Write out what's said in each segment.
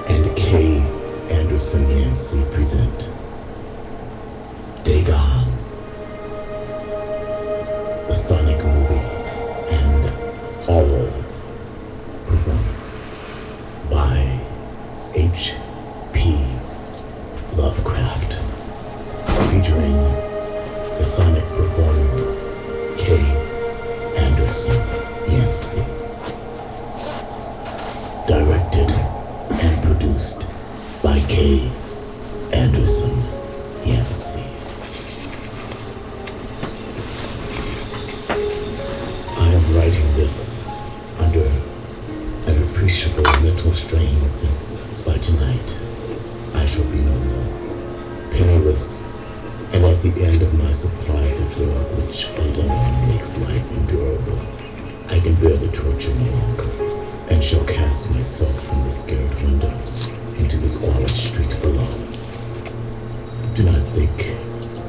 and K. Anderson Yancey present Dagon, the Sonic movie and horror performance by HP Lovecraft, featuring the Sonic performer K. Anderson Yancey. Directed and produced by K. Anderson Yancey. I am writing this under an appreciable mental strain since by tonight I shall be no more, penniless, and at the end of my supply of the drug which alone makes life endurable. I can bear the torture no longer, and shall cast myself from the scared window into the squalid street below. Do not think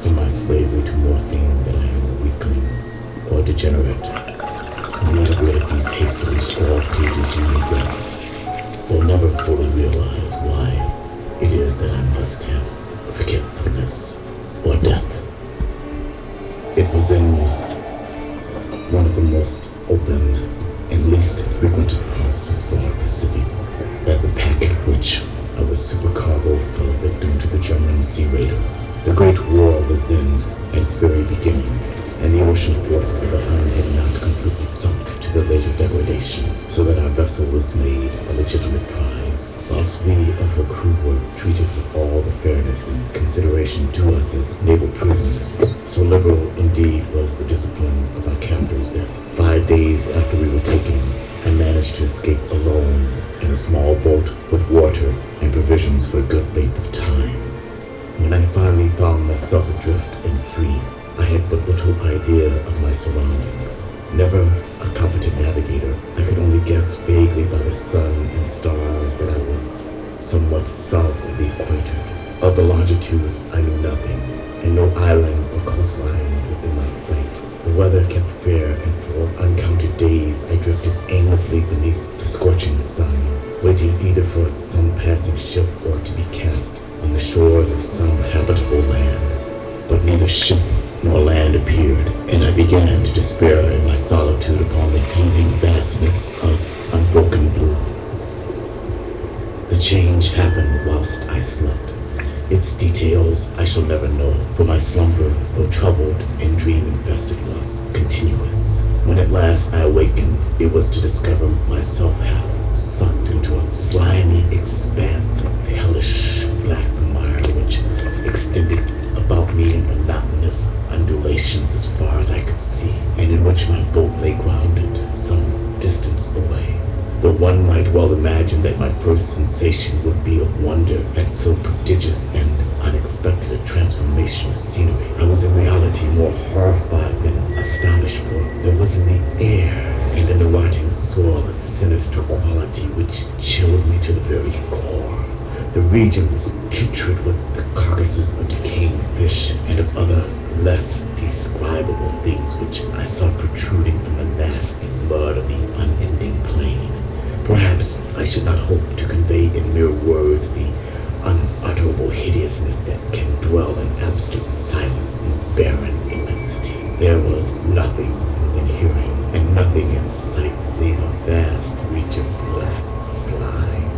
from my slavery to morphine that I am a weakling or degenerate. When I have read these hastily scrawled pages, you may guess, will never fully realize why it is that I must have forgetfulness or death. It was in one of the most open and least frequented parts of broad Pacific that the packet which of a supercargo fell victim to the German sea raider. The Great War was then at its very beginning, and the ocean forces of the Hun had not completely sunk to the later degradation, so that our vessel was made a legitimate prize, whilst we of her crew were treated with all the fairness and consideration due us as naval prisoners. So liberal indeed was the discipline of our captors that 5 days after we were taken, I managed to escape alone in a small boat with water and provisions for a good length of time. When I finally found myself adrift and free, I had but little idea of my surroundings. Never a competent navigator, I could only guess vaguely by the sun and stars that I was somewhat south of the equator. Of the longitude, I knew nothing, and no island or coastline was in my sight. The weather kept fair, and for uncounted days I drifted aimlessly beneath the scorching sun, waiting either for some passing ship or to be cast on the shores of some habitable land. But neither ship nor land appeared, and I began to despair in my solitude upon the heaving vastness of unbroken blue. The change happened whilst I slept. Its details I shall never know, for my slumber, though troubled and dream-infested, was continuous. When at last I awakened, it was to discover myself half sucked into a slimy expanse of hellish black mire which extended about me in monotonous undulations as far as I could see, and in which my boat lay grounded some distance away. But one might well imagine that my first sensation would be of wonder at so prodigious and unexpected a transformation of scenery. I was in reality more horrified than astonished, for there was in the air and in the rotting soil a sinister quality which chilled me to the very core. The region was putrid with the carcasses of decaying fish and of other less describable things which I saw protruding from the nasty mud of the unending plain. Perhaps I should not hope to convey in mere words the unutterable hideousness that can dwell in absolute silence and barren immensity. There was nothing within hearing, and nothing in sight save a vast reach of black slime.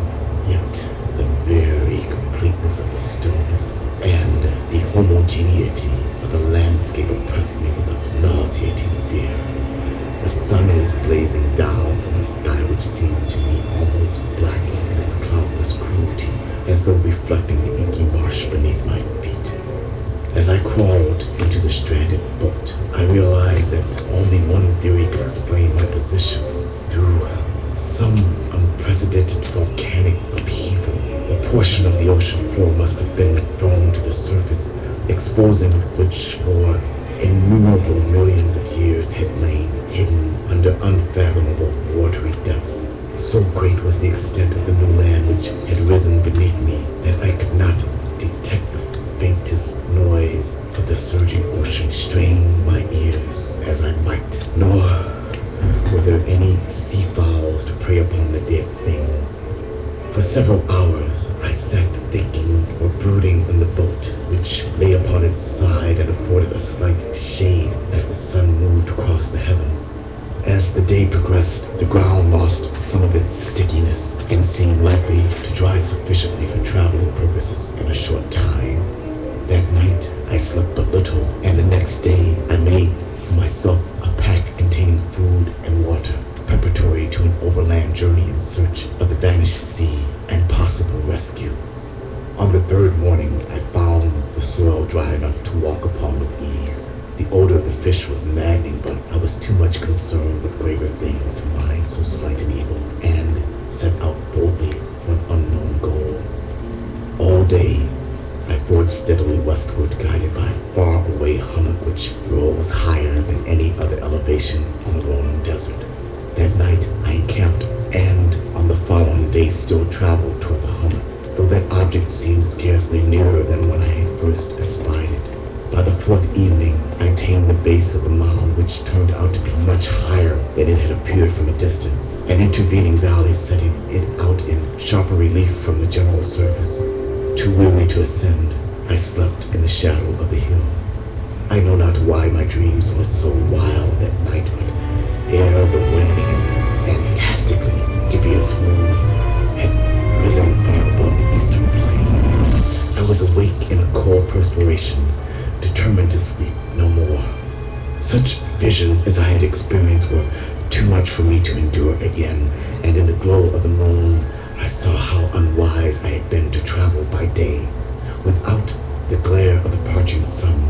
Yet the very completeness of the stillness and the homogeneity of the landscape oppressed me with a nauseating fear. The sun was blazing down from a sky which seemed to me almost black in its cloudless cruelty, as though reflecting the inky marsh beneath my feet. As I crawled into the stranded boat, I realized that only one theory could explain my position. Through some unprecedented volcanic upheaval, a portion of the ocean floor must have been thrown to the surface, exposing which for innumerable millions of years had lain hidden under unfathomable watery depths. So great was the extent of the new land which had risen beneath me that I could not detect the faintest noise of the surging ocean strain my ears as I might, nor were there any sea fowls to prey upon the dead things. For several hours I sat thinking or brooding in the boat, which lay upon its side and afforded a slight shade as the sun moved across the heavens. As the day progressed, the ground lost some of its stickiness and seemed likely to dry sufficiently for traveling purposes in a short time. That night, I slept but little, and the next day I made for myself a pack containing food and water, preparatory to an overland journey in search of the vanished sea and possible rescue. On the third morning, I found the soil dry enough to walk upon with ease. The odor of the fish was maddening, but I was too much concerned with graver things to mind so slight an evil, and set out boldly for an unknown goal. All day, I forged steadily westward, guided by a far-away hummock which rose higher than any other elevation on the rolling desert. That night, I encamped, and on the following day still traveled toward the hummock, though that object seemed scarcely nearer than when I had first espied it. By the fourth evening, I attained the base of the mound, which turned out to be much higher than it had appeared from a distance, an intervening valley setting it out in sharper relief from the general surface. Too weary to ascend, I slept in the shadow of the hill. I know not why my dreams were so wild that night, but ere the waning and fantastically gibbous moon had risen far above the eastern plain, I was awake in a cold perspiration, determined to sleep no more. Such visions as I had experienced were too much for me to endure again, and in the glow of the moon, I saw how unwise I had been to travel by day. Without the glare of the parching sun,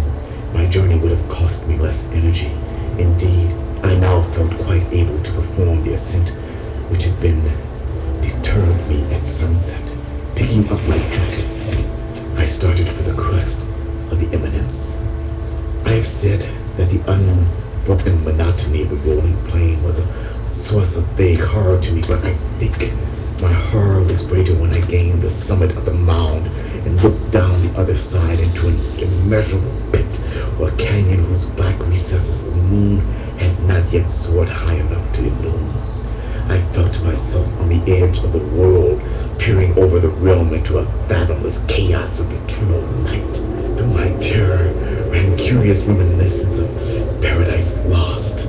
my journey would have cost me less energy. Indeed, I now felt quite able to perform the ascent which had been deterred me at sunset. Picking up my pack, I started for the crest of the eminence. I have said that the unbroken monotony of the rolling plain was a source of vague horror to me, but I think my horror was greater when I gained the summit of the mound and looked down the other side into an immeasurable pit or canyon whose black recesses the moon had not yet soared high enough to illumine. I felt myself on the edge of the world, peering over the realm into a fathomless chaos of eternal night. Through my terror ran curious reminiscence of Paradise Lost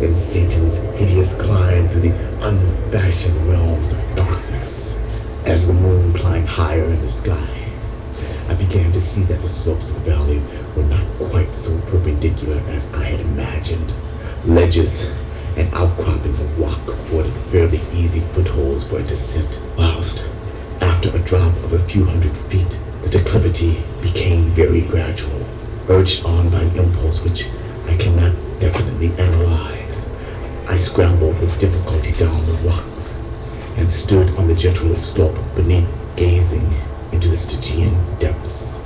and Satan's hideous climb through the unfashioned realms of darkness. As the moon climbed higher in the sky, I began to see that the slopes of the valley were not quite so perpendicular as I had imagined. Ledges and outcroppings of rock afforded fairly easy footholds for a descent, whilst, after a drop of a few hundred feet, the declivity became very gradual. Urged on by an impulse which I cannot definitely analyze, I scrambled with difficulty down the rocks and stood on the gentler slope beneath, gazing into the Stygian depths.